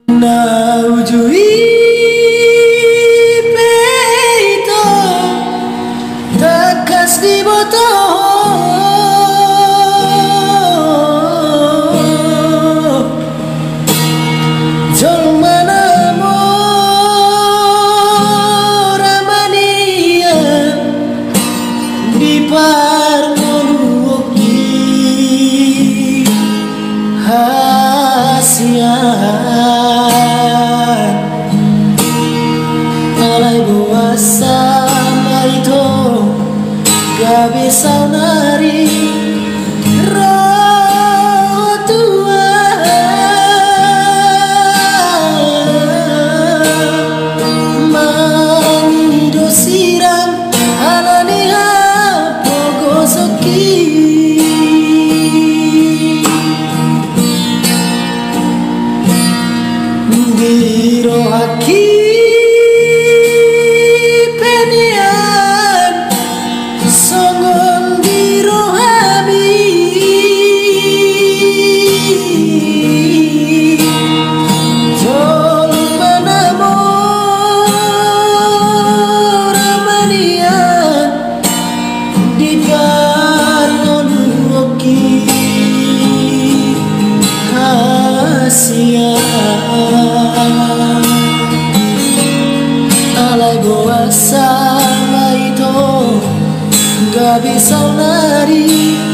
Na ujui peito takas di boto Jolmana mora mania di parmonuoki hasian alai buasa itu gak bisa nari Diro haki penian songon diro habi jol manamora manian di parnon oki alai goa sama itu gak bisa lari